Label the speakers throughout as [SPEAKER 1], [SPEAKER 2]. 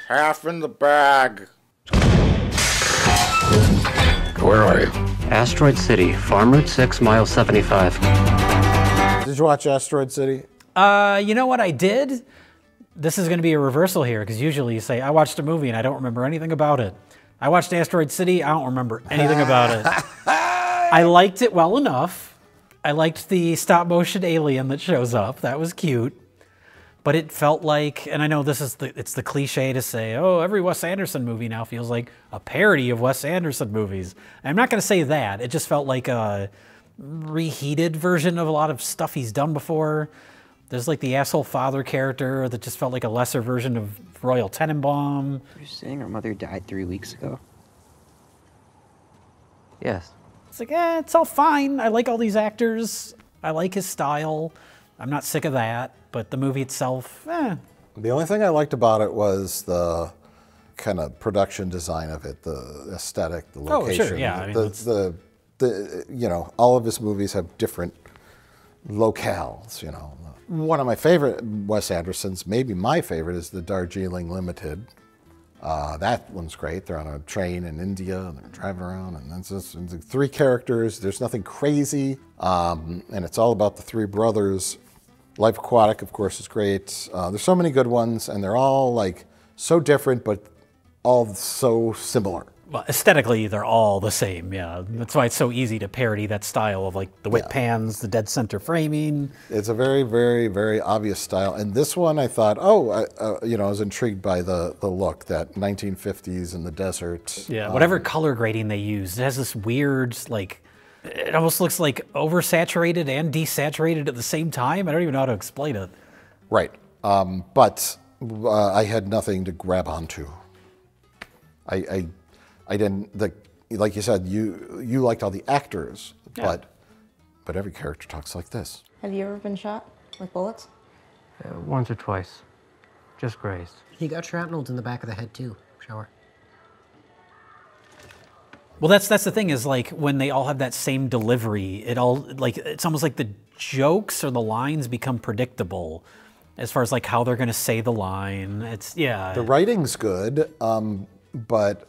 [SPEAKER 1] half in the bag.
[SPEAKER 2] Where are you?
[SPEAKER 3] Asteroid City, Farm Route 6, mile 75.
[SPEAKER 1] Did you watch Asteroid City?
[SPEAKER 4] You know what I did? This is going to be a reversal here, because usually you say, I watched a movie and I don't remember anything about it. I watched Asteroid City, I don't remember anything about it. I liked it well enough. I liked the stop-motion alien that shows up. That was cute. But it felt like, and I know this is it's the cliche to say, oh, every Wes Anderson movie now feels like a parody of Wes Anderson movies. I'm not going to say that. It just felt like a reheated version of a lot of stuff he's done before. There's like the asshole father character that just felt like a lesser version of Royal Tenenbaum.
[SPEAKER 5] You're saying her mother died 3 weeks ago?
[SPEAKER 3] Yes.
[SPEAKER 4] It's like, it's all fine. I like all these actors. I like his style. I'm not sick of that, but the movie itself,
[SPEAKER 1] The only thing I liked about it was the kind of production design of it, the aesthetic, the location.
[SPEAKER 4] Oh, sure, yeah. I mean,
[SPEAKER 1] you know, all of his movies have different locales, you know. One of my favorite Wes Andersons, maybe my favorite, is the Darjeeling Limited. That one's great. They're on a train in India and they're driving around, and it's just it's 3 characters. There's nothing crazy, and it's all about the 3 brothers. Life Aquatic, of course, is great. There's so many good ones, and they're all like so different, but all so similar.
[SPEAKER 4] Well, aesthetically, they're all the same, yeah. That's why it's so easy to parody that style of like the whip pans, the dead center framing.
[SPEAKER 1] It's a very, very, very obvious style. And this one, I thought, you know, I was intrigued by the look, that 1950s in the desert.
[SPEAKER 4] Yeah, whatever color grading they use, it has this weird, like, it almost looks like oversaturated and desaturated at the same time. I don't even know how to explain it.
[SPEAKER 1] Right. But I had nothing to grab onto. I didn't, like you said, you liked all the actors, but every character talks like this.
[SPEAKER 6] Have you ever been shot with bullets?
[SPEAKER 3] Once or twice. Just grazed.
[SPEAKER 5] He got shrapneled in the back of the head too. Shower.
[SPEAKER 4] Well, that's the thing is like when they all have that same delivery, it all like it's almost like the jokes or the lines become predictable as far as like how they're going to say the line. It's
[SPEAKER 1] The writing's good, but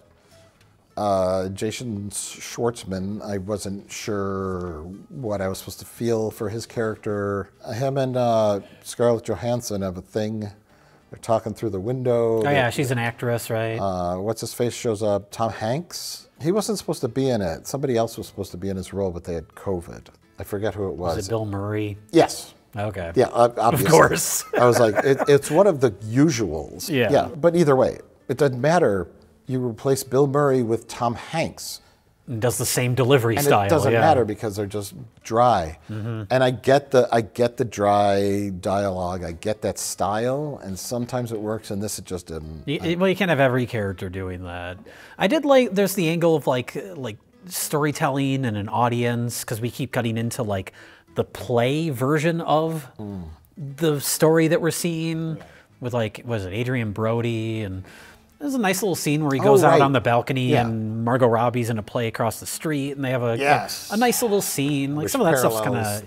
[SPEAKER 1] Jason Schwartzman, I wasn't sure what I was supposed to feel for his character. Him and Scarlett Johansson have a thing. They're talking through the window.
[SPEAKER 4] Oh yeah, she's an actress, right?
[SPEAKER 1] What's his face shows up? Tom Hanks. He wasn't supposed to be in it. Somebody else was supposed to be in his role, but they had COVID. I forget who it was.
[SPEAKER 4] Was it Bill Murray?
[SPEAKER 1] Yes.
[SPEAKER 4] Okay.
[SPEAKER 1] Yeah, obviously.
[SPEAKER 4] Of course.
[SPEAKER 1] I was like, it's one of the usuals.
[SPEAKER 4] Yeah.
[SPEAKER 1] Yeah, but either way, it doesn't matter. You replace Bill Murray with Tom Hanks.
[SPEAKER 4] And does the same delivery
[SPEAKER 1] and
[SPEAKER 4] style.
[SPEAKER 1] It doesn't matter because they're just dry. And I get the dry dialogue. I get that style, and sometimes it works. And this it just didn't.
[SPEAKER 4] Well, you can't have every character doing that. I did like. There's the angle of like storytelling and an audience, because we keep cutting into like the play version of the story that we're seeing with like, was it Adrian Brody? And there's a nice little scene where he goes out on the balcony and Margot Robbie's in a play across the street, and they have a nice little scene. Like,
[SPEAKER 1] which
[SPEAKER 4] some of that stuff's kind
[SPEAKER 1] of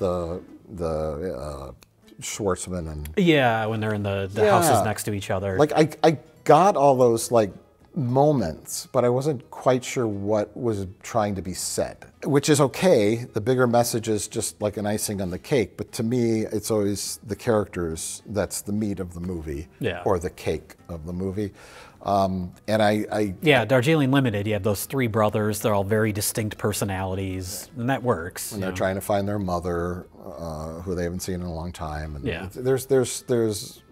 [SPEAKER 1] the Schwartzman and
[SPEAKER 4] when they're in the houses next to each other.
[SPEAKER 1] Like I got all those like moments, but I wasn't quite sure what was trying to be said, which is okay. The bigger message is just like an icing on the cake, but to me, it's always the characters that's the meat of the movie, or the cake of the movie.
[SPEAKER 4] Darjeeling Limited, you have those 3 brothers. They're all very distinct personalities, and that works.
[SPEAKER 1] And they're trying to find their mother, who they haven't seen in a long time. And there's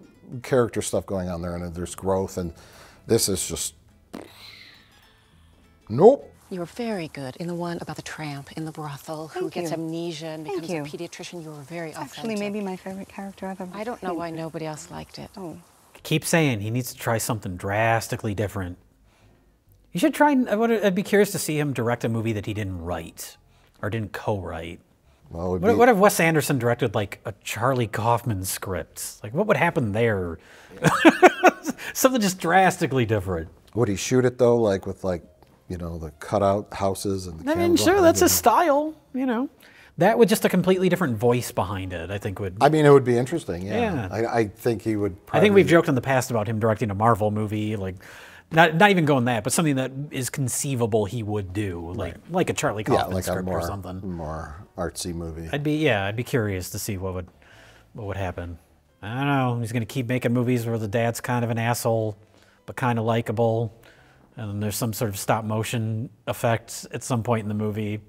[SPEAKER 1] character stuff going on there, and there's growth, and this is just nope.
[SPEAKER 6] You were very good in the one about the tramp in the brothel who gets amnesia and becomes a pediatrician. You were very authentic.
[SPEAKER 7] Actually, maybe my favorite character I've ever
[SPEAKER 6] I don't know why nobody else liked it.
[SPEAKER 4] Keep saying he needs to try something drastically different. You should try. I'd be curious to see him direct a movie that he didn't write or didn't co-write.
[SPEAKER 1] Well,
[SPEAKER 4] what if Wes Anderson directed like a Charlie Kaufman script? Like, what would happen there? Something just drastically different.
[SPEAKER 1] Would he shoot it though, like with like, you know, the cutout houses and the
[SPEAKER 4] I mean, sure, that's his style, you know. That with just a completely different voice behind it, I think would.
[SPEAKER 1] I mean, it would be interesting.
[SPEAKER 4] Yeah.
[SPEAKER 1] I think he would.
[SPEAKER 4] I think we've joked in the past about him directing a Marvel movie, like not even going that, but something that is conceivable he would do, like a Charlie Kaufman script or something.
[SPEAKER 1] More artsy movie.
[SPEAKER 4] I'd be curious to see what would happen. I don't know. He's going to keep making movies where the dad's kind of an asshole, but kind of likable, and then there's some sort of stop motion effect at some point in the movie.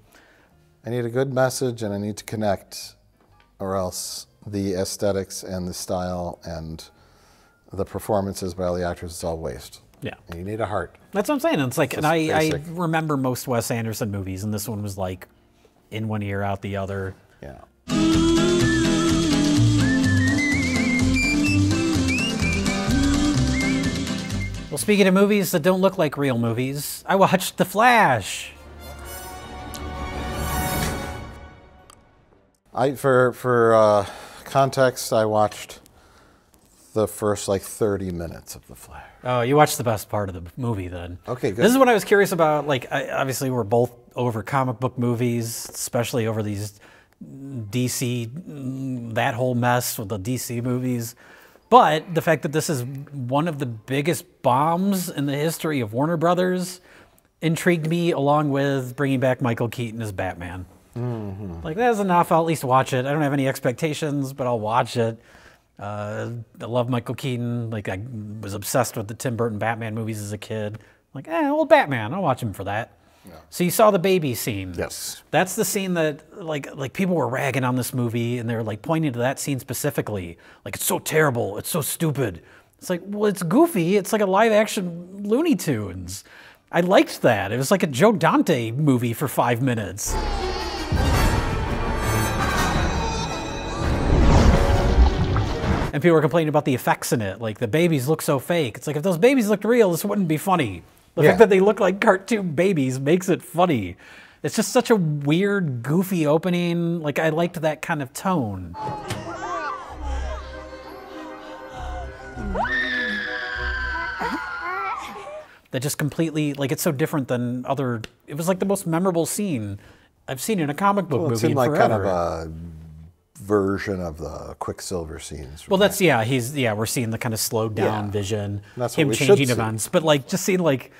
[SPEAKER 1] I need a good message, and I need to connect, or else the aesthetics and the style and the performances by all the actors is all waste.
[SPEAKER 4] Yeah.
[SPEAKER 1] And you need a heart.
[SPEAKER 4] That's what I'm saying. It's like,
[SPEAKER 1] Just
[SPEAKER 4] and I
[SPEAKER 1] basic.
[SPEAKER 4] remember most Wes Anderson movies, and this one was like in one ear, out the other.
[SPEAKER 1] Yeah.
[SPEAKER 4] Well, speaking of movies that don't look like real movies, I watched The Flash.
[SPEAKER 1] For context, I watched the first like 30 minutes of The Flash.
[SPEAKER 4] Oh, you watched the best part of the movie then.
[SPEAKER 1] Okay, good.
[SPEAKER 4] This is what I was curious about. Like, obviously, we're both over comic book movies, especially over these DC, that whole mess with the DC movies. But the fact that this is one of the biggest bombs in the history of Warner Brothers intrigued me, along with bringing back Michael Keaton as Batman. Mm-hmm. Like, that's enough. I'll at least watch it. I don't have any expectations, but I'll watch it. I love Michael Keaton. Like, I was obsessed with the Tim Burton Batman movies as a kid. Like, old Batman. I'll watch him for that. Yeah. So you saw the baby scene.
[SPEAKER 1] Yes. That's
[SPEAKER 4] the scene that, like people were ragging on this movie, and they were, like, pointing to that scene specifically. Like, it's so terrible. It's so stupid. It's like, well, it's goofy. It's like a live-action Looney Tunes. I liked that. It was like a Joe Dante movie for 5 minutes. And people were complaining about the effects in it. Like, the babies look so fake. It's like, if those babies looked real, this wouldn't be funny. The fact that they look like cartoon babies makes it funny. It's just such a weird, goofy opening. Like, I liked that kind of tone. That just completely, like, it's so different than other, it was like the most memorable scene I've seen in a comic book movie in forever.
[SPEAKER 1] Kind of a version of the Quicksilver scenes.
[SPEAKER 4] Well, that's, we're seeing the kind of slowed down vision,
[SPEAKER 1] that's
[SPEAKER 4] him changing events. But, like, just seeing, like,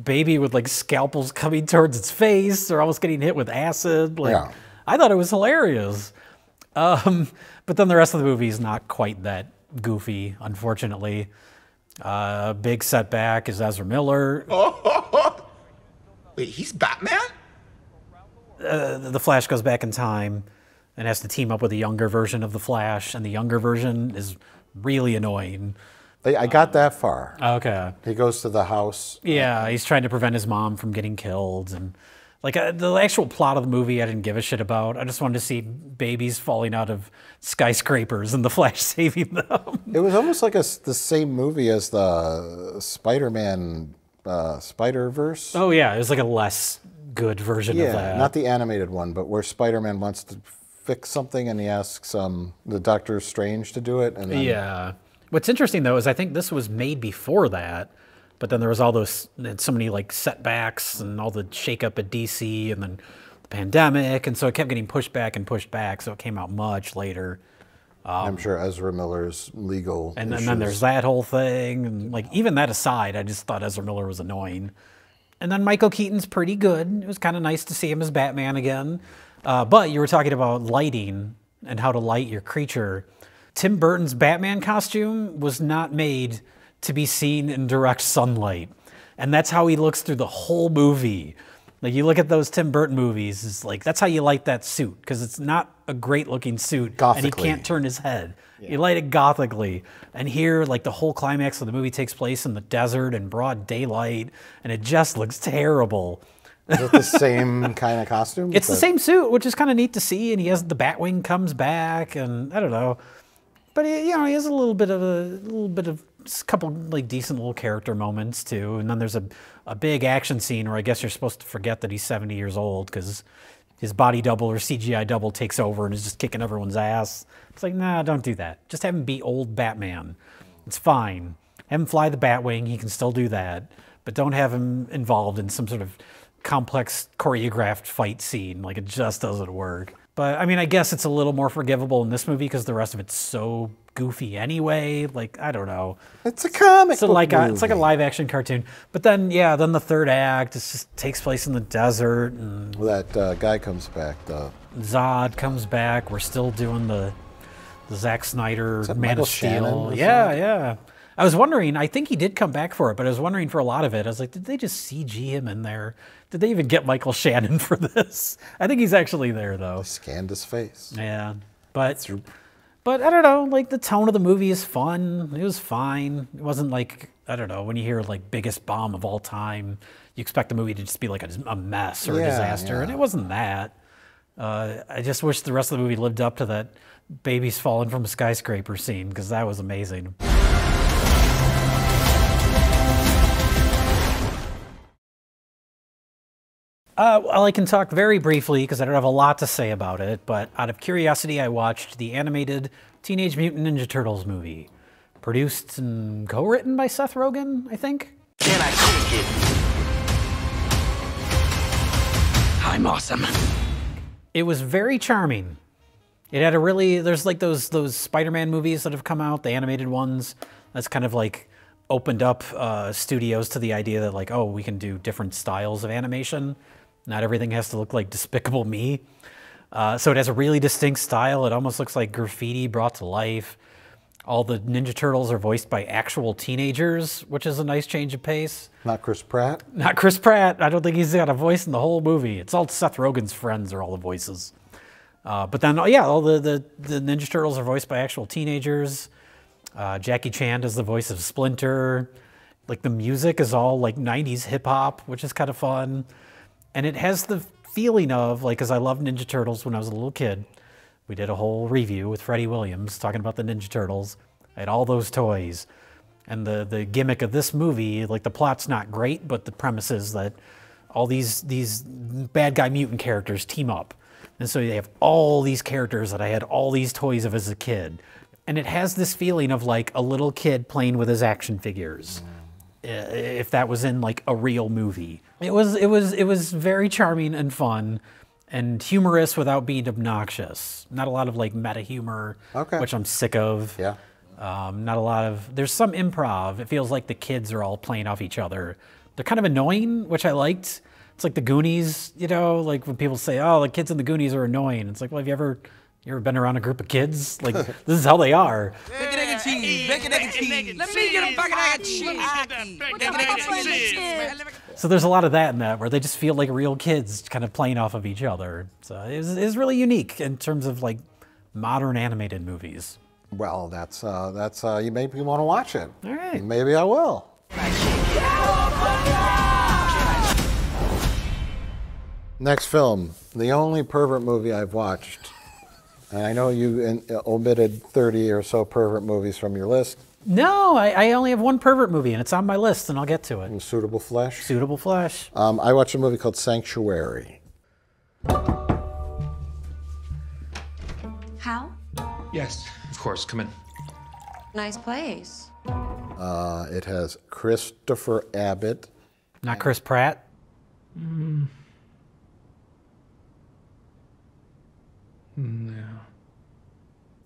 [SPEAKER 4] baby with, like, scalpels coming towards its face, or almost getting hit with acid. Like, I thought it was hilarious. But then the rest of the movie is not quite that goofy, unfortunately. Big setback is Ezra Miller.
[SPEAKER 2] Wait, he's Batman?
[SPEAKER 4] The Flash goes back in time and has to team up with a younger version of the Flash, and the younger version is really annoying.
[SPEAKER 1] I got that far.
[SPEAKER 4] Okay.
[SPEAKER 1] He goes to the house.
[SPEAKER 4] Yeah, he's trying to prevent his mom from getting killed, and like the actual plot of the movie, I didn't give a shit about. I just wanted to see babies falling out of skyscrapers and the Flash saving them.
[SPEAKER 1] It was almost like the same movie as the Spider-Man Spider-Verse.
[SPEAKER 4] Oh yeah, it was like a less good version of that.
[SPEAKER 1] Not the animated one, but where Spider-Man wants to fix something and he asks the Doctor Strange to do it. And then...
[SPEAKER 4] What's interesting though is I think this was made before that, but then there was all those, so many like setbacks and all the shakeup at DC and then the pandemic, and so it kept getting pushed back, so it came out much later.
[SPEAKER 1] I'm sure Ezra Miller's legal
[SPEAKER 4] and then there's that whole thing, and like even that aside, I just thought Ezra Miller was annoying. And then Michael Keaton's pretty good. It was kind of nice to see him as Batman again. But you were talking about lighting and how to light your creature. Tim Burton's Batman costume was not made to be seen in direct sunlight. And that's how he looks through the whole movie. Like, you look at those Tim Burton movies, it's like, that's how you light that suit, because it's not a great looking suit, and he can't turn his head. Yeah. You light it gothically. And here, like, the whole climax of the movie takes place in the desert in broad daylight, and it just looks terrible.
[SPEAKER 1] Is it the same kind of costume?
[SPEAKER 4] It's the same suit, which is kind of neat to see, and he has the Batwing comes back, and I don't know. But he has a little bit of a couple like decent little character moments too, and then there's a big action scene where I guess you're supposed to forget that he's 70 years old because his body double or CGI double takes over and is just kicking everyone's ass. It's like, nah, don't do that. Just have him be old Batman. It's fine. Have him fly the Batwing. He can still do that, but don't have him involved in some sort of complex choreographed fight scene. Like, it just doesn't work. But I mean, I guess it's a little more forgivable in this movie because the rest of it's so goofy anyway. Like, I don't know.
[SPEAKER 1] It's a comic book movie.
[SPEAKER 4] It's like a live action cartoon. But then, yeah, then the third act just takes place in the desert. And
[SPEAKER 1] that guy comes back.
[SPEAKER 4] Zod comes back. We're still doing the Zack Snyder Man of Steel. Yeah. I was wondering, I think he did come back for it, but I was wondering for a lot of it, I was like, did they just CG him in there? Did they even get Michael Shannon for this? I think he's actually there, though.
[SPEAKER 1] They scanned his face.
[SPEAKER 4] Yeah, but I don't know, like the tone of the movie is fun. It was fine. It wasn't like, I don't know, when you hear like biggest bomb of all time, you expect the movie to just be like a mess or a disaster, and it wasn't that. I just wish the rest of the movie lived up to that babies falling from a skyscraper scene, because that was amazing. Well, I can talk very briefly because I don't have a lot to say about it, but out of curiosity, I watched the animated Teenage Mutant Ninja Turtles movie, produced and co-written by Seth Rogen, I think.
[SPEAKER 2] Can I take it? I'm awesome.
[SPEAKER 4] It was very charming. It had a really, there's like those Spider-Man movies that have come out, the animated ones, that's kind of like opened up studios to the idea that like, oh, we can do different styles of animation. Not everything has to look like Despicable Me. So it has a really distinct style. It almost looks like graffiti brought to life. All the Ninja Turtles are voiced by actual teenagers, which is a nice change of pace.
[SPEAKER 1] Not Chris Pratt?
[SPEAKER 4] Not Chris Pratt. I don't think he's got a voice in the whole movie. It's all Seth Rogen's friends are all the voices. But then, yeah, all the Ninja Turtles are voiced by actual teenagers. Jackie Chan does the voice of Splinter. Like the music is all like 90s hip hop, which is kind of fun. And it has the feeling of, like, because I loved Ninja Turtles when I was a little kid. We did a whole review with Freddie Williams talking about the Ninja Turtles. I had all those toys. And the gimmick of this movie, like the plot's not great, but the premise is that all these bad guy mutant characters team up. And so they have all these characters that I had all these toys of as a kid. And it has this feeling of like a little kid playing with his action figures. If that was in like a real movie. It was very charming and fun and humorous without being obnoxious. Not a lot of like meta humor, which I'm sick of.
[SPEAKER 1] Yeah.
[SPEAKER 4] Not a lot of, there's some improv. It feels like the kids are all playing off each other. They're kind of annoying, which I liked. It's like the Goonies, you know, like when people say, oh, the kids in the Goonies are annoying. It's like, well, have you ever been around a group of kids? Like, this is how they are.
[SPEAKER 8] Bacon, egg, and cheese. Bacon, egg, and cheese. Let me get a bacon, egg, and cheese. Bacon, egg, and cheese.
[SPEAKER 4] So there's a lot of that in that, where they just feel like real kids kind of playing off of each other. So it was really unique in terms of like modern animated movies.
[SPEAKER 1] Well, that's you made me want to watch it.
[SPEAKER 4] All right.
[SPEAKER 1] Maybe I will. Next film, the only pervert movie I've watched. And I know you omitted 30 or so pervert movies from your list.
[SPEAKER 4] No, I only have one pervert movie, and it's on my list, and I'll get to it.
[SPEAKER 1] Suitable Flesh?
[SPEAKER 4] Suitable Flesh.
[SPEAKER 1] I watched a movie called Sanctuary.
[SPEAKER 9] Hal?
[SPEAKER 10] Yes, of course. Come in.
[SPEAKER 9] Nice place.
[SPEAKER 1] It has Christopher Abbott.
[SPEAKER 4] Not Chris Pratt?
[SPEAKER 10] No.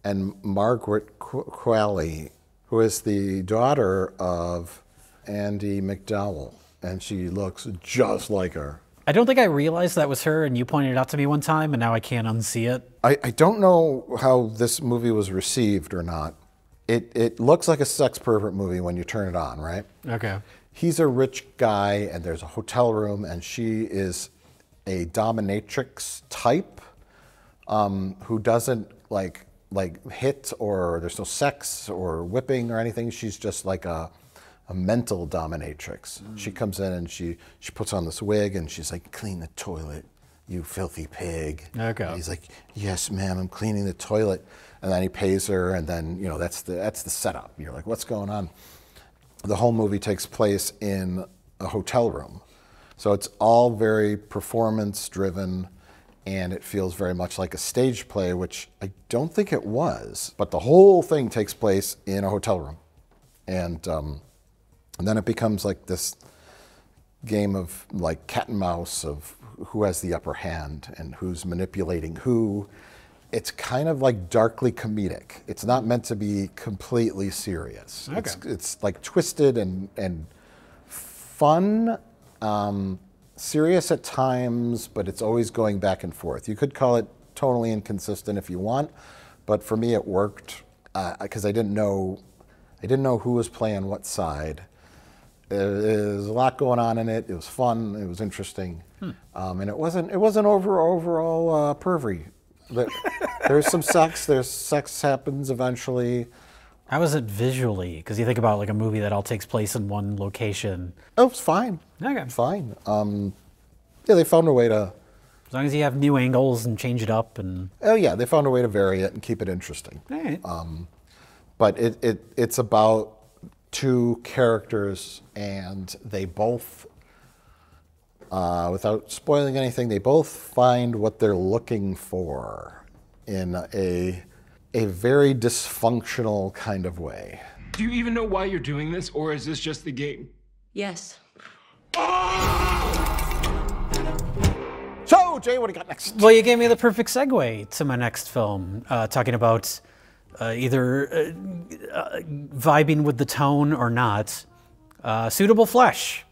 [SPEAKER 1] And Margaret Qualley, who is the daughter of Andy McDowell, and she looks just like her.
[SPEAKER 4] I don't think I realized that was her, and you pointed it out to me one time, and now I can't unsee it.
[SPEAKER 1] I don't know how this movie was received or not. It looks like a sex pervert movie when you turn it on, right?
[SPEAKER 4] Okay.
[SPEAKER 1] He's a rich guy, and there's a hotel room, and she is a dominatrix type who doesn't like hit, or there's no sex or whipping or anything. She's just like a mental dominatrix. She comes in and she puts on this wig and she's like, clean the toilet, you filthy pig.
[SPEAKER 4] Okay.
[SPEAKER 1] And he's like, yes, ma'am, I'm cleaning the toilet. And then he pays her, and then, you know, that's the setup. You're like, what's going on? The whole movie takes place in a hotel room. So it's all very performance driven, and it feels very much like a stage play, which I don't think it was. But the whole thing takes place in a hotel room. And then it becomes like this game of like cat and mouse of who has the upper hand and who's manipulating who. It's kind of like darkly comedic. It's not meant to be completely serious.
[SPEAKER 4] Okay.
[SPEAKER 1] It's like twisted and fun, serious at times, but it's always going back and forth. You could call it tonally inconsistent if you want, but for me it worked because I didn't know who was playing what side. There's a lot going on in it. It was fun. It was interesting, and it wasn't overall pervy. There's some sex. There's sex happens eventually.
[SPEAKER 4] How was it visually? Because you think about like a movie that all takes place in one location.
[SPEAKER 1] Oh, it's fine.
[SPEAKER 4] Okay.
[SPEAKER 1] It's fine. Yeah, they found a way to.
[SPEAKER 4] As long as you have new angles and change it up and.
[SPEAKER 1] Oh yeah, they found a way to vary it and keep it interesting.
[SPEAKER 4] All right.
[SPEAKER 1] But it's about two characters, and they both, without spoiling anything, they both find what they're looking for in a very dysfunctional kind of way.
[SPEAKER 11] Do you even know why you're doing this, or is this just the game?
[SPEAKER 9] Yes.
[SPEAKER 1] So, Jay, what do you got next?
[SPEAKER 4] Well, you gave me the perfect segue to my next film, talking about either vibing with the tone or not. Suitable Flesh.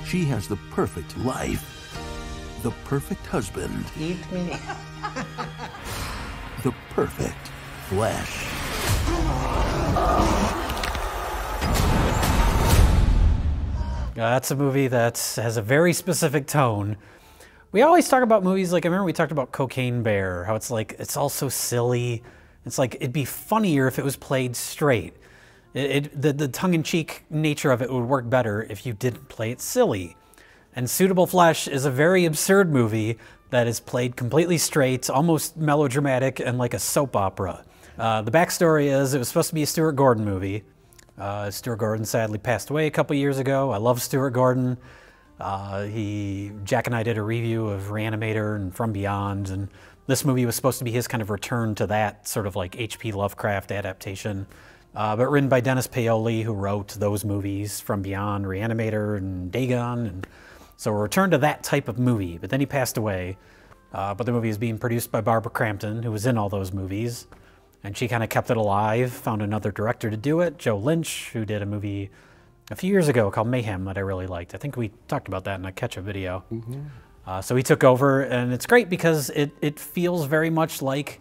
[SPEAKER 12] She has the perfect life, the perfect husband.
[SPEAKER 5] Eat me.
[SPEAKER 12] The perfect flesh.
[SPEAKER 4] That's a movie that has a very specific tone. We always talk about movies like, I remember we talked about Cocaine Bear, how it's like, it's all so silly. It's like, it'd be funnier if it was played straight. The tongue-in-cheek nature of it would work better if you didn't play it silly. And Suitable Flesh is a very absurd movie that is played completely straight, almost melodramatic and like a soap opera. The backstory is it was supposed to be a Stuart Gordon movie. Stuart Gordon sadly passed away a couple years ago. I love Stuart Gordon. Jack and I did a review of Reanimator and From Beyond, and this movie was supposed to be his kind of return to that sort of like H.P. Lovecraft adaptation. But written by Dennis Paoli, who wrote those movies, From Beyond, Reanimator, and Dagon. And so a return to that type of movie. But then he passed away. But the movie is being produced by Barbara Crampton, who was in all those movies. And she kind of kept it alive, found another director to do it, Joe Lynch, who did a movie a few years ago called Mayhem that I really liked. I think we talked about that in a catch-up video. Mm-hmm. So he took over, and it's great because it feels very much like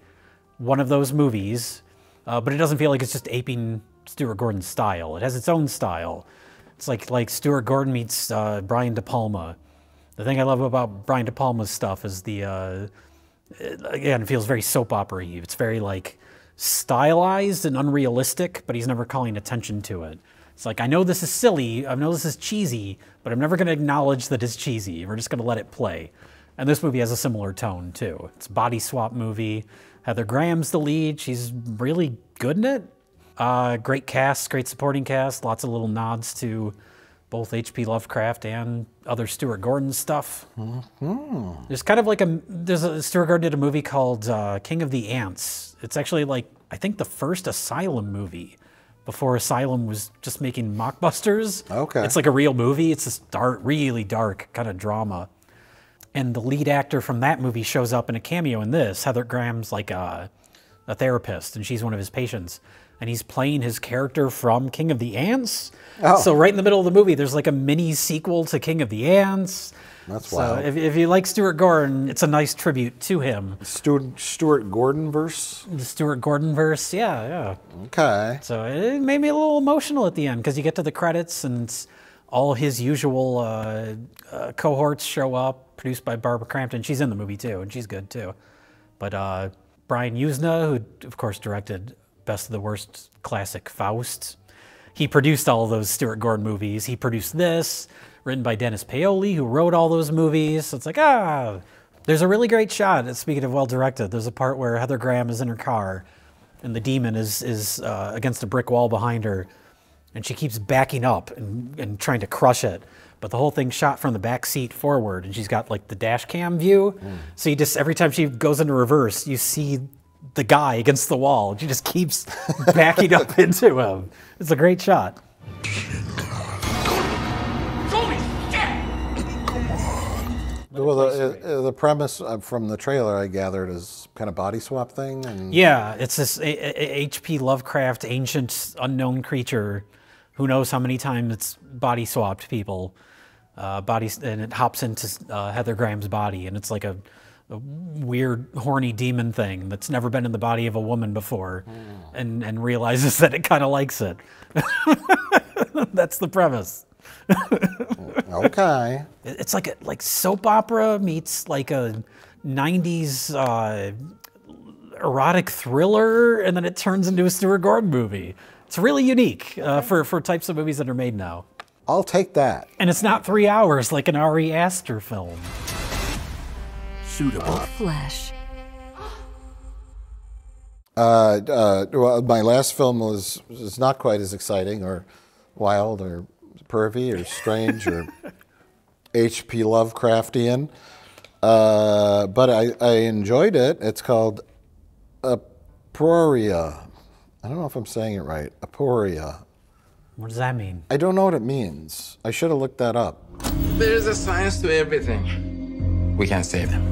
[SPEAKER 4] one of those movies, but it doesn't feel like it's just aping Stuart Gordon's style. It has its own style. It's like Stuart Gordon meets Brian De Palma. The thing I love about Brian De Palma's stuff is again, it feels very soap opera-y. It's very like stylized and unrealistic, but he's never calling attention to it. It's like, I know this is silly, I know this is cheesy, but I'm never going to acknowledge that it's cheesy. We're just going to let it play. And this movie has a similar tone, too. It's a body swap movie. Heather Graham's the lead. She's really good in it. Great cast, great supporting cast, lots of little nods to both H.P. Lovecraft and other Stuart Gordon stuff. Mm-hmm. There's kind of like Stuart Gordon did a movie called King of the Ants. It's actually like, I think the first Asylum movie before Asylum was just making mockbusters. Okay. It's like a real movie. It's this dark, really dark kind of drama. And the lead actor from that movie shows up in a cameo in this. Heather Graham's like a therapist, and she's one of his patients. And he's playing his character from King of the Ants. Oh. So right in the middle of the movie, there's like a mini sequel to King of the Ants.
[SPEAKER 1] That's wild.
[SPEAKER 4] So if you like Stuart Gordon, it's a nice tribute to him.
[SPEAKER 1] Stuart Gordon verse?
[SPEAKER 4] The Stuart Gordon verse, yeah.
[SPEAKER 1] Okay.
[SPEAKER 4] So it made me a little emotional at the end because you get to the credits and all his usual cohorts show up, produced by Barbara Crampton. She's in the movie too, and she's good too. But Brian Usna, who of course directed Best of the Worst classic Faust, he produced all of those Stuart Gordon movies. He produced this, written by Dennis Paoli, who wrote all those movies. So it's like, there's a really great shot. Speaking of well-directed, there's a part where Heather Graham is in her car, and the demon is against a brick wall behind her, and she keeps backing up and trying to crush it. But the whole thing's shot from the back seat forward, and she's got like the dash cam view. So you just, every time she goes into reverse, you see the guy against the wall. She just keeps backing up into him. It's a great shot.
[SPEAKER 8] Holy shit!
[SPEAKER 1] Well, the premise from the trailer I gathered is kind of body swap thing. And
[SPEAKER 4] yeah, it's this H.P. Lovecraft ancient unknown creature who knows how many times it's body swapped people. And it hops into Heather Graham's body, and it's like a weird, horny demon thing that's never been in the body of a woman before, and realizes that it kind of likes it. That's the premise.
[SPEAKER 1] Okay.
[SPEAKER 4] It's like soap opera meets like a 90s erotic thriller, and then it turns into a Stuart Gordon movie. It's really unique for types of movies that are made now.
[SPEAKER 1] I'll take that.
[SPEAKER 4] And it's not 3 hours like an Ari Aster film.
[SPEAKER 12] Suitable.
[SPEAKER 9] Flesh.
[SPEAKER 1] Well, my last film was not quite as exciting or wild or pervy or strange or H.P. Lovecraftian, but I enjoyed it. It's called Aporia. I don't know if I'm saying it right. Aporia.
[SPEAKER 4] What does that mean?
[SPEAKER 1] I don't know what it means. I should have looked that up.
[SPEAKER 8] There's a science to everything. We can save them.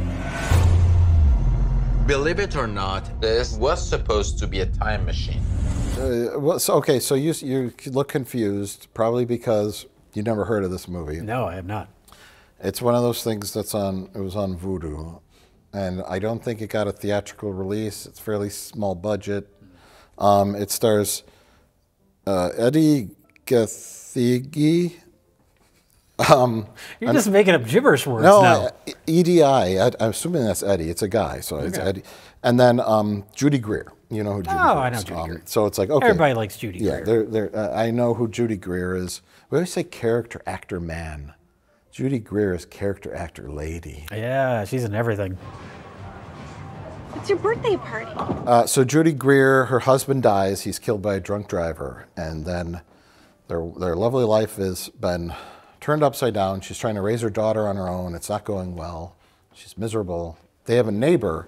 [SPEAKER 13] Believe it or not, this was supposed to be a time machine.
[SPEAKER 1] So you look confused, probably because you never heard of this movie.
[SPEAKER 4] No, I have not.
[SPEAKER 1] It's one of those things it was on Vudu, and I don't think it got a theatrical release. It's fairly small budget. It stars Eddie Gathegi.
[SPEAKER 4] You're just making up gibberish words
[SPEAKER 1] now.
[SPEAKER 4] EDI.
[SPEAKER 1] I'm assuming that's Eddie. It's a guy, so it's Eddie. And then Judy Greer. You know who Judy Greer is?
[SPEAKER 4] I know Judy Greer.
[SPEAKER 1] So it's like, okay.
[SPEAKER 4] Everybody likes Judy Greer.
[SPEAKER 1] Yeah, I know who Judy Greer is. We always say character actor man. Judy Greer is character actor lady.
[SPEAKER 4] Yeah, she's in everything.
[SPEAKER 7] It's your birthday party.
[SPEAKER 1] So Judy Greer, her husband dies. He's killed by a drunk driver. And then their lovely life has been turned upside down. She's trying to raise her daughter on her own. It's not going well. She's miserable. They have a neighbor,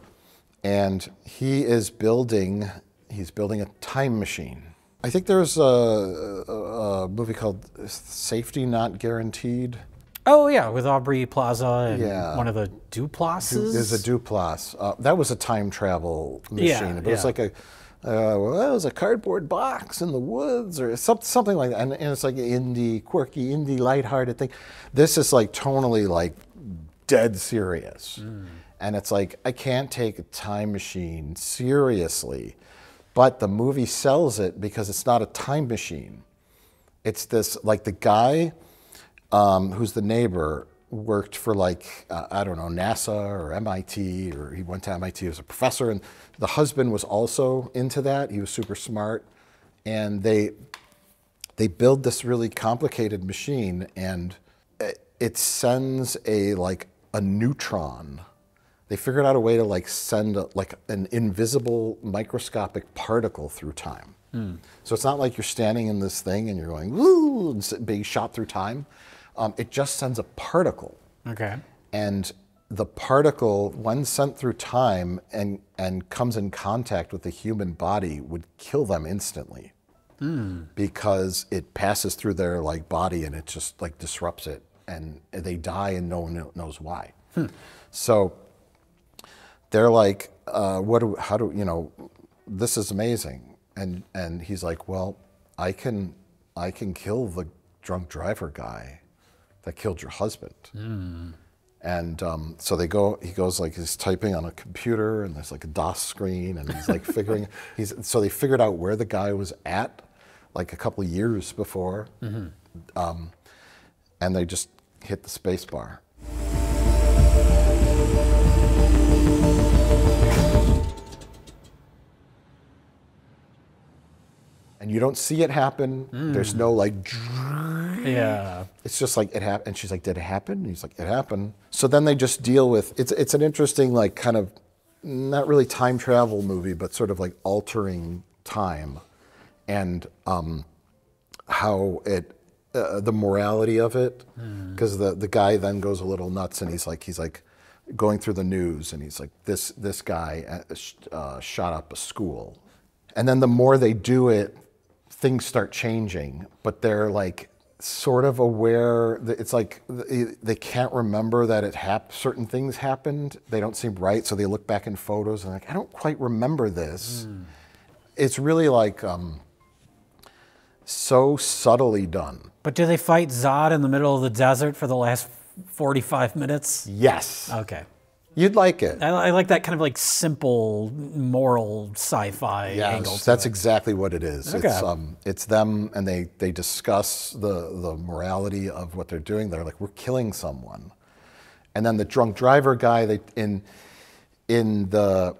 [SPEAKER 1] and he's building a time machine. I think there's a movie called Safety Not Guaranteed.
[SPEAKER 4] Oh yeah, with Aubrey Plaza and one of the Duplases.
[SPEAKER 1] There's a Duplass. That was a time travel machine. It was like it was a cardboard box in the woods or something like that. And it's like an quirky, indie, lighthearted thing. This is like tonally like dead serious. And it's like, I can't take a time machine seriously. But the movie sells it because it's not a time machine. It's this, like the guy who's the neighbor worked for like, I don't know, NASA or MIT, or he went to MIT as a professor, and the husband was also into that. He was super smart. And they build this really complicated machine, and it sends a neutron. They figured out a way to like send an invisible microscopic particle through time. So it's not like you're standing in this thing and you're going, woo, and being shot through time. It just sends a particle.
[SPEAKER 4] Okay.
[SPEAKER 1] And the particle, when sent through time and comes in contact with the human body, would kill them instantly. Because it passes through their like body and it just like disrupts it, and they die and no one knows why. So they're like, this is amazing. And he's like, well, I can kill the drunk driver guy that killed your husband. And so he goes like, he's typing on a computer, and there's like a DOS screen, and he's like so they figured out where the guy was at like a couple of years before. And they just hit the space bar. And you don't see it happen. There's no like,
[SPEAKER 4] yeah.
[SPEAKER 1] It's just like it happened. And she's like, did it happen? And he's like, it happened. So then they just deal with, it's an interesting like kind of, not really time travel movie, but sort of like altering time, and how the morality of it. Because the guy then goes a little nuts, and he's like going through the news, and he's like, this guy shot up a school. And then the more they do it, things start changing, but they're like, sort of aware that it's like they can't remember that certain things happened. They don't seem right, so they look back in photos and like, I don't quite remember this. It's really like so subtly done.
[SPEAKER 4] But do they fight Zod in the middle of the desert for the last 45 minutes?
[SPEAKER 1] Yes.
[SPEAKER 4] Okay.
[SPEAKER 1] You'd like it.
[SPEAKER 4] I like that kind of like simple moral sci-fi angle.
[SPEAKER 1] Yes, that's exactly what it is.
[SPEAKER 4] Okay.
[SPEAKER 1] It's them, and they discuss the morality of what they're doing. They're like, we're killing someone, and then the drunk driver guy. In the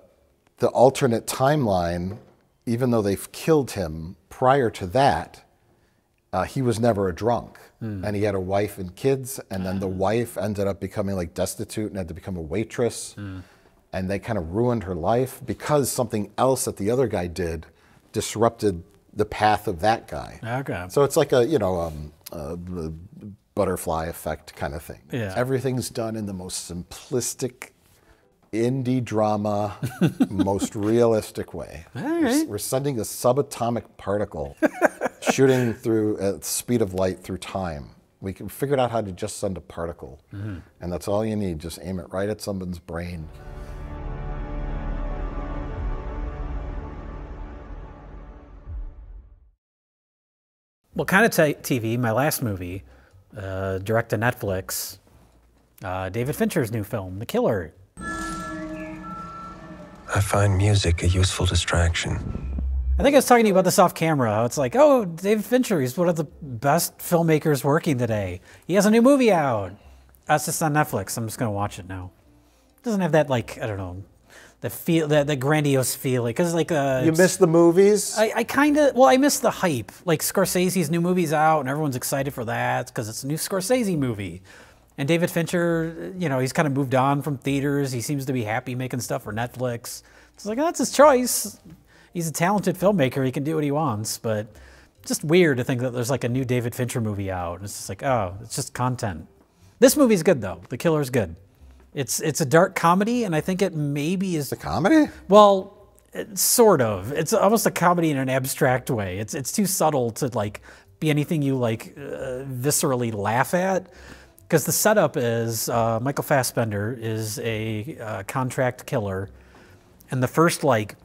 [SPEAKER 1] alternate timeline, even though they've killed him prior to that, he was never a drunk. And he had a wife and kids, and then the wife ended up becoming like destitute and had to become a waitress. And they kind of ruined her life because something else that the other guy did disrupted the path of that guy.
[SPEAKER 4] Okay.
[SPEAKER 1] So it's like a butterfly effect kind of thing.
[SPEAKER 4] Yeah.
[SPEAKER 1] Everything's done in the most simplistic indie drama, most realistic way.
[SPEAKER 4] All right.
[SPEAKER 1] We're sending a subatomic particle shooting through at the speed of light through time. We figured out how to just send a particle, and that's all you need. Just aim it right at someone's brain.
[SPEAKER 4] Well, kind of TV, my last movie, direct to Netflix, David Fincher's new film, The Killer.
[SPEAKER 14] I find music a useful distraction.
[SPEAKER 4] I think I was talking to you about this off camera. It's like, oh, David Fincher, he's one of the best filmmakers working today. He has a new movie out. It's just on Netflix. I'm just going to watch it now. It doesn't have that, like, I don't know, the grandiose feeling. Because, like,
[SPEAKER 1] you miss the movies?
[SPEAKER 4] I kind of, well, I miss the hype. Like, Scorsese's new movie's out, and everyone's excited for that because it's a new Scorsese movie. And David Fincher, you know, he's kind of moved on from theaters. He seems to be happy making stuff for Netflix. It's like, that's his choice. He's a talented filmmaker. He can do what he wants, but just weird to think that there's like a new David Fincher movie out. It's just like, oh, it's just content. This movie's good though. The Killer's good. It's a dark comedy, and I think it maybe is...
[SPEAKER 1] The comedy?
[SPEAKER 4] Well, sort of. It's almost a comedy in an abstract way. It's too subtle to like be anything you like viscerally laugh at. Because the setup is Michael Fassbender is a contract killer, and the first like,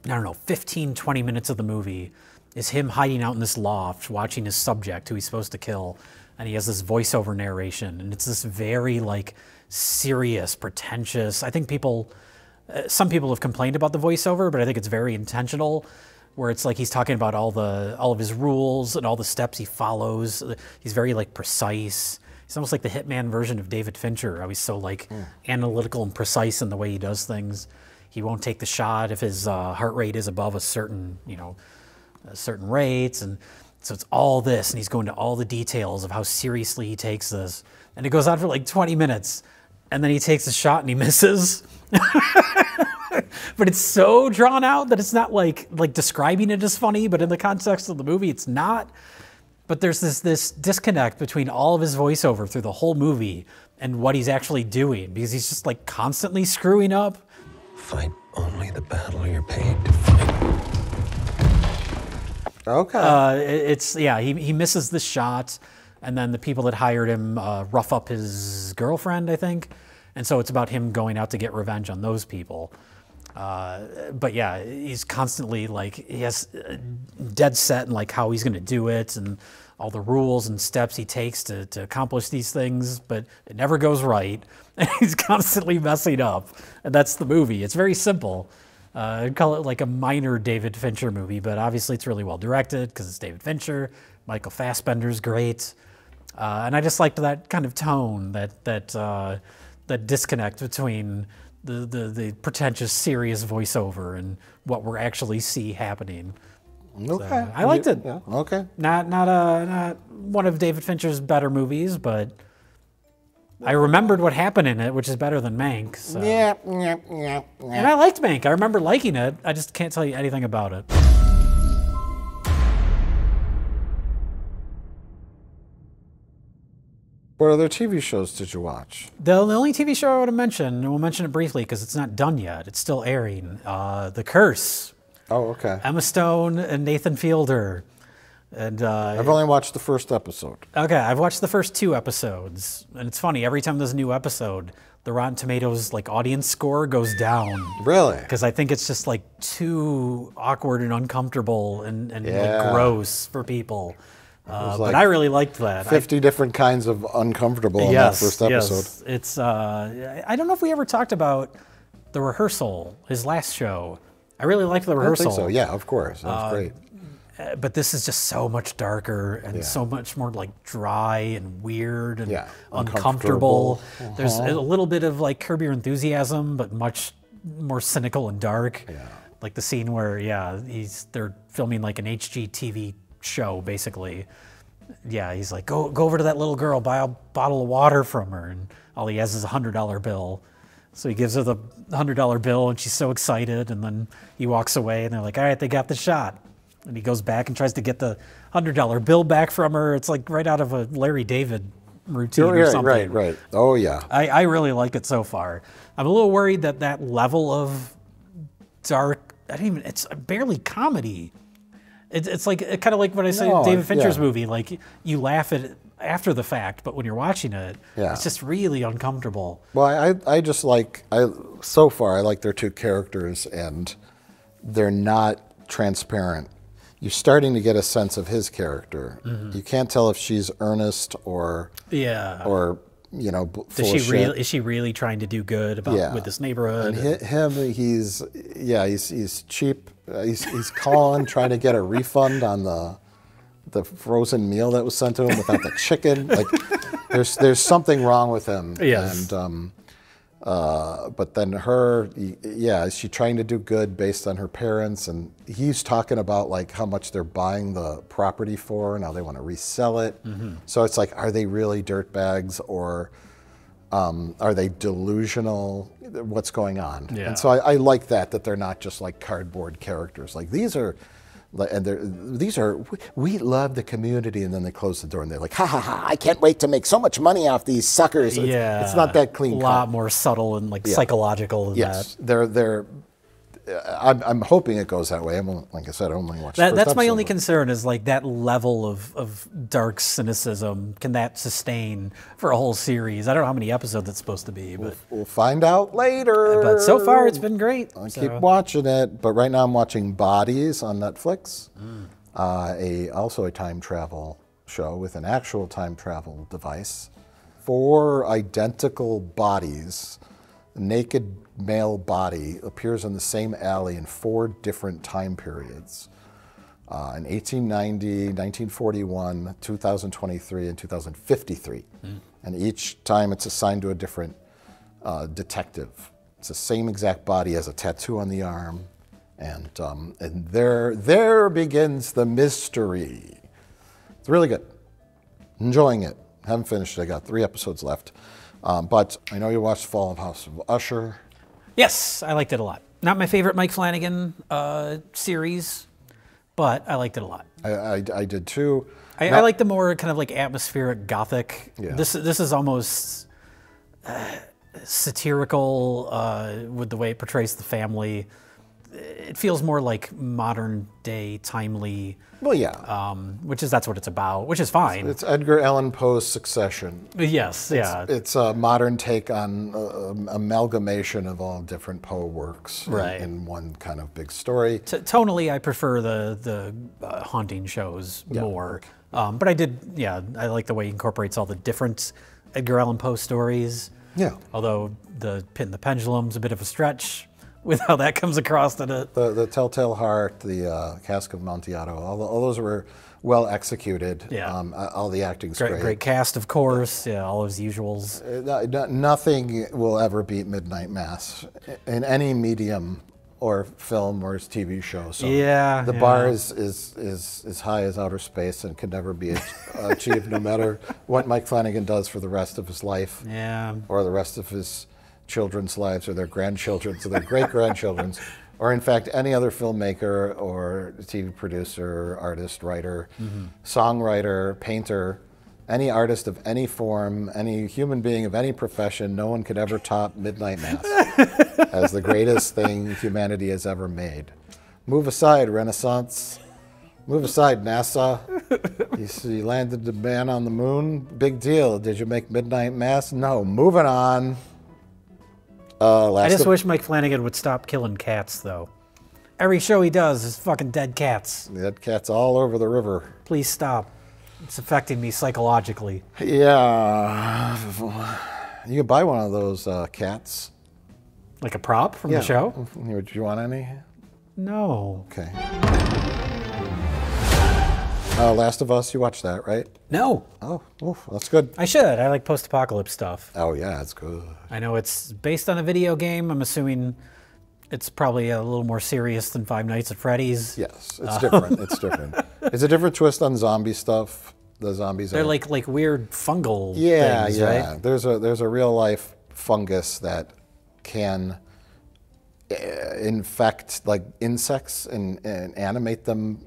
[SPEAKER 4] I don't know, 15, 20 minutes of the movie is him hiding out in this loft watching his subject who he's supposed to kill, and he has this voiceover narration, and it's this very like serious, pretentious. I think some people have complained about the voiceover, but I think it's very intentional, where it's like he's talking about all of his rules and all the steps he follows. He's very like precise. He's almost like the Hitman version of David Fincher. How he's so like analytical and precise in the way he does things. He won't take the shot if his heart rate is above a certain, certain rates. And so it's all this, and he's going to all the details of how seriously he takes this. And it goes on for like 20 minutes, and then he takes a shot and he misses. But it's so drawn out that it's not like describing it as funny, but in the context of the movie, it's not. But there's this disconnect between all of his voiceover through the whole movie and what he's actually doing, because he's just like constantly screwing up.
[SPEAKER 14] Fight only the battle you're paid to fight.
[SPEAKER 1] Okay.
[SPEAKER 4] He misses the shot, and then the people that hired him rough up his girlfriend, I think. And so it's about him going out to get revenge on those people. But yeah, he's constantly like, he has dead set in like how he's going to do it and all the rules and steps he takes to accomplish these things, but it never goes right. And he's constantly messing up. And that's the movie. It's very simple. I'd call it like a minor David Fincher movie, but obviously it's really well directed because it's David Fincher. Michael Fassbender's great. And I just liked that kind of tone, that disconnect between the pretentious, serious voiceover and what we're actually see happening.
[SPEAKER 1] Okay,
[SPEAKER 4] So, I liked it.
[SPEAKER 1] Yeah. Okay,
[SPEAKER 4] not one of David Fincher's better movies, but I remembered what happened in it, which is better than Mank. So.
[SPEAKER 1] Yeah.
[SPEAKER 4] And I liked Mank. I remember liking it. I just can't tell you anything about it.
[SPEAKER 1] What other TV shows did you watch?
[SPEAKER 4] The only TV show I want to mention, and we'll mention it briefly because it's not done yet. It's still airing. The Curse.
[SPEAKER 1] Oh, okay.
[SPEAKER 4] Emma Stone and Nathan Fielder. And
[SPEAKER 1] I've only watched the first episode.
[SPEAKER 4] Okay, I've watched the first 2 episodes, and it's funny. Every time there's a new episode, the Rotten Tomatoes like audience score goes down.
[SPEAKER 1] Really?
[SPEAKER 4] Because I think it's just like too awkward and uncomfortable and like gross for people. But I really liked that.
[SPEAKER 1] 50 different kinds of uncomfortable in that first episode.
[SPEAKER 4] Yes. It's I don't know if we ever talked about The Rehearsal, his last show. I really liked The Rehearsal.
[SPEAKER 1] I think so. Yeah, of course. That was great.
[SPEAKER 4] But this is just so much darker and so much more like dry and weird and uncomfortable. There's a little bit of like Curb Your Enthusiasm, but much more cynical and dark. Yeah. Like the scene where they're filming like an HGTV show basically. Yeah, he's like, go over to that little girl, buy a bottle of water from her, and all he has is a $100 bill. So he gives her the $100 bill, and she's so excited, and then he walks away, and they're like, all right, they got the shot. And he goes back and tries to get the $100 bill back from her. It's like right out of a Larry David routine or something.
[SPEAKER 1] Right. Oh, yeah.
[SPEAKER 4] I really like it so far. I'm a little worried that level of dark, it's barely comedy. It's like kind of like when I say David Fincher's movie, like you laugh at it after the fact, but when you're watching it, it's just really uncomfortable.
[SPEAKER 1] Well, I just like, so far I like their 2 characters, and they're not transparent. You're starting to get a sense of his character. Mm-hmm. You can't tell if she's earnest or full of shit.
[SPEAKER 4] Is she really trying to do good with this neighborhood?
[SPEAKER 1] And him, he's cheap. He's calling, trying to get a refund on the frozen meal that was sent to him without the chicken. Like, there's something wrong with him.
[SPEAKER 4] Yes.
[SPEAKER 1] And but then her, is she trying to do good based on her parents? And he's talking about like how much they're buying the property for. Now they want to resell it. Mm-hmm. So it's like, are they really dirtbags, or are they delusional? What's going on? Yeah. And so I like that they're not just like cardboard characters. Like these are we love the community, and then they close the door and they're like, ha ha ha, I can't wait to make so much money off these suckers. It's not that clean.
[SPEAKER 4] A lot more subtle and like psychological than that.
[SPEAKER 1] They're I'm hoping it goes that way. Like I said, I only watched the first
[SPEAKER 4] That's my
[SPEAKER 1] episode.
[SPEAKER 4] only concern is like that level of dark cynicism. Can that sustain for a whole series? I don't know how many episodes it's supposed to be, but
[SPEAKER 1] we'll find out later.
[SPEAKER 4] But so far, it's been great.
[SPEAKER 1] I keep watching it, but right now I'm watching Bodies on Netflix, also a time travel show with an actual time travel device. 4 identical bodies, naked male body appears in the same alley in 4 different time periods. In 1890, 1941, 2023, and 2053. And each time it's assigned to a different detective. It's the same exact body, has a tattoo on the arm. And there begins the mystery. It's really good. Enjoying it. Haven't finished it. I got 3 episodes left. But I know you watched Fall of House of Usher.
[SPEAKER 4] Yes, I liked it a lot. Not my favorite Mike Flanagan series, but I liked it a lot.
[SPEAKER 1] I did too.
[SPEAKER 4] I like the more kind of like atmospheric gothic. Yeah. This is almost satirical with the way it portrays the family. It feels more like modern day, timely.
[SPEAKER 1] Well, yeah.
[SPEAKER 4] That's what it's about, which is fine.
[SPEAKER 1] It's Edgar Allan Poe's Succession.
[SPEAKER 4] Yes,
[SPEAKER 1] It's a modern take on amalgamation of all different Poe works in one kind of big story.
[SPEAKER 4] Tonally, I prefer the haunting shows more. But I like the way he incorporates all the different Edgar Allan Poe stories.
[SPEAKER 1] Yeah.
[SPEAKER 4] Although the Pit and the Pendulum's a bit of a stretch with how that comes across in it.
[SPEAKER 1] The Telltale Heart, the Cask of Amontillado, all those were well executed. Yeah. All the acting's great.
[SPEAKER 4] Great cast, of course. Yeah, all his usuals.
[SPEAKER 1] Nothing will ever beat Midnight Mass in any medium or film or TV show. So the bar is high as outer space and can never be achieved, no matter what Mike Flanagan does for the rest of his life.
[SPEAKER 4] Yeah.
[SPEAKER 1] Or the rest of his children's lives, or their grandchildren's, or their great-grandchildren's, or in fact any other filmmaker or TV producer, artist, writer, songwriter, painter, any artist of any form, any human being of any profession, no one could ever top Midnight Mass as the greatest thing humanity has ever made. Move aside, Renaissance. Move aside, NASA. You landed the man on the moon. Big deal. Did you make midnight mass? No. Moving on.
[SPEAKER 4] I just wish Mike Flanagan would stop killing cats, though. Every show he does is fucking dead cats.
[SPEAKER 1] Dead cats all over the river.
[SPEAKER 4] Please stop. It's affecting me psychologically.
[SPEAKER 1] Yeah. You can buy one of those cats.
[SPEAKER 4] Like a prop from the show?
[SPEAKER 1] Would you want any?
[SPEAKER 4] No.
[SPEAKER 1] Okay. Last of Us, you watched that, right?
[SPEAKER 4] No.
[SPEAKER 1] Oh, that's good.
[SPEAKER 4] I should. I like post-apocalypse stuff.
[SPEAKER 1] Oh, yeah, it's good.
[SPEAKER 4] I know it's based on a video game. I'm assuming it's probably a little more serious than Five Nights at Freddy's.
[SPEAKER 1] Yes, it's different. It's different. It's a different twist on zombie stuff. The zombies
[SPEAKER 4] They're
[SPEAKER 1] are
[SPEAKER 4] like weird fungal
[SPEAKER 1] things,
[SPEAKER 4] right?
[SPEAKER 1] There's a real life fungus that can infect like insects and animate them,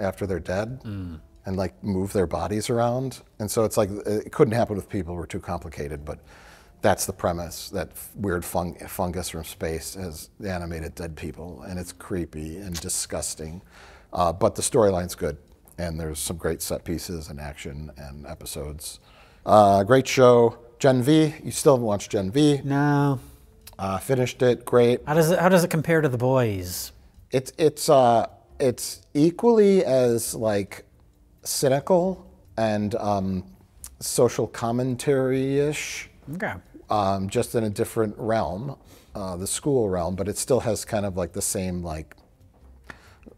[SPEAKER 1] after they're dead, and like move their bodies around. And so it's like it couldn't happen with people. We're too complicated, but that's the premise. That weird fungus from space has animated dead people, and it's creepy and disgusting. But the storyline's good, and there's some great set pieces and action and episodes. Great show. Gen V. You still haven't watched Gen V?
[SPEAKER 4] No.
[SPEAKER 1] Finished it. Great.
[SPEAKER 4] How does it compare to The Boys?
[SPEAKER 1] It's equally as like cynical and social commentary-ish.
[SPEAKER 4] Okay.
[SPEAKER 1] Just in a different realm, the school realm, but it still has kind of like the same like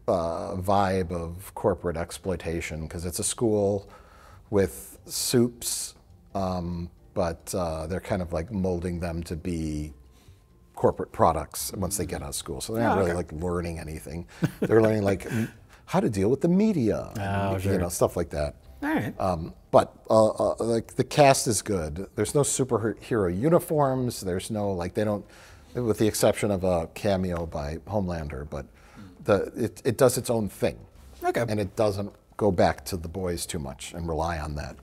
[SPEAKER 1] vibe of corporate exploitation because it's a school with soups, but they're kind of like molding them to be corporate products once they get out of school. So they're not really like learning anything. They're learning like how to deal with the media, stuff like that.
[SPEAKER 4] All right.
[SPEAKER 1] But like the cast is good. There's no superhero uniforms. There's no like they don't, with the exception of a cameo by Homelander. But it does its own thing.
[SPEAKER 4] Okay.
[SPEAKER 1] And it doesn't go back to The Boys too much and rely on that.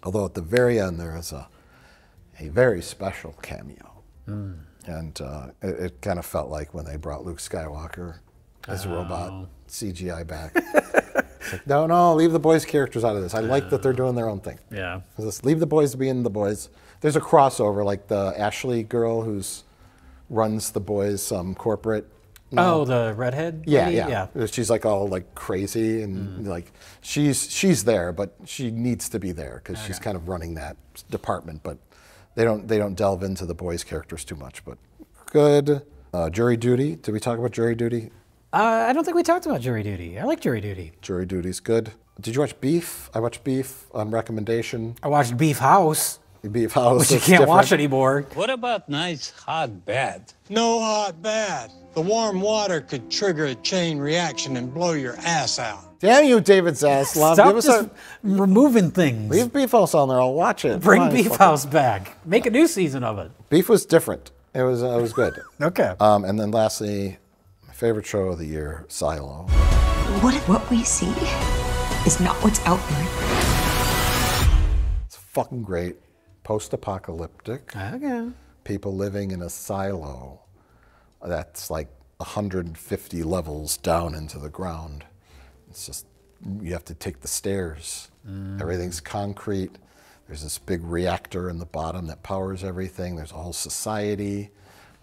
[SPEAKER 1] Although at the very end there is a very special cameo. And it kind of felt like when they brought Luke Skywalker as a robot CGI back. It's like, no, leave the boys' characters out of this. I like that they're doing their own thing.
[SPEAKER 4] Yeah.
[SPEAKER 1] Just leave the boys being the boys. There's a crossover, like the Ashley girl who's runs the boys' corporate.
[SPEAKER 4] Oh, the redhead?
[SPEAKER 1] Yeah. She's like all like crazy and like she's there, but she needs to be there because she's kind of running that department. But they don't delve into the boys' characters too much. But good. Jury Duty. Did we talk about Jury Duty?
[SPEAKER 4] I don't think we talked about Jury Duty. I like Jury Duty.
[SPEAKER 1] Jury Duty's good. Did you watch Beef? I watched Beef on recommendation.
[SPEAKER 4] I watched Beef House.
[SPEAKER 1] Beef House.
[SPEAKER 4] Which you can't watch anymore.
[SPEAKER 15] What about nice hot bed?
[SPEAKER 16] No hot bed. The warm water could trigger a chain reaction and blow your ass out.
[SPEAKER 1] Damn you, David Zaslav.
[SPEAKER 4] Stop just removing things.
[SPEAKER 1] Leave Beef House on there. I'll watch it.
[SPEAKER 4] Bring Beef House back. Make a new season of it.
[SPEAKER 1] Beef was different. It was good.
[SPEAKER 4] Okay.
[SPEAKER 1] And then lastly, my favorite show of the year, Silo.
[SPEAKER 17] What we see is not what's out there.
[SPEAKER 1] It's fucking great. Post-apocalyptic.
[SPEAKER 4] Okay.
[SPEAKER 1] People living in a silo that's like 150 levels down into the ground. It's just, you have to take the stairs. Everything's concrete. There's this big reactor in the bottom that powers everything. There's a whole society,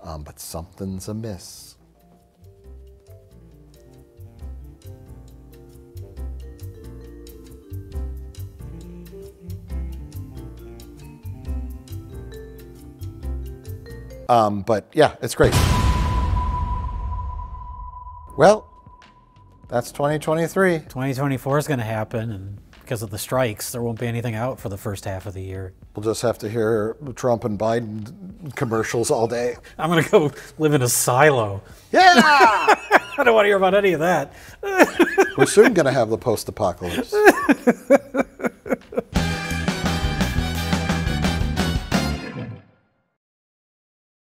[SPEAKER 1] but something's amiss. But yeah, it's great. Well, that's 2023.
[SPEAKER 4] 2024 is going to happen, and because of the strikes, there won't be anything out for the first half of the year.
[SPEAKER 1] We'll just have to hear Trump and Biden commercials all day.
[SPEAKER 4] I'm going to go live in a silo.
[SPEAKER 1] Yeah!
[SPEAKER 4] I don't want to hear about any of that.
[SPEAKER 1] We're soon going to have the post-apocalypse.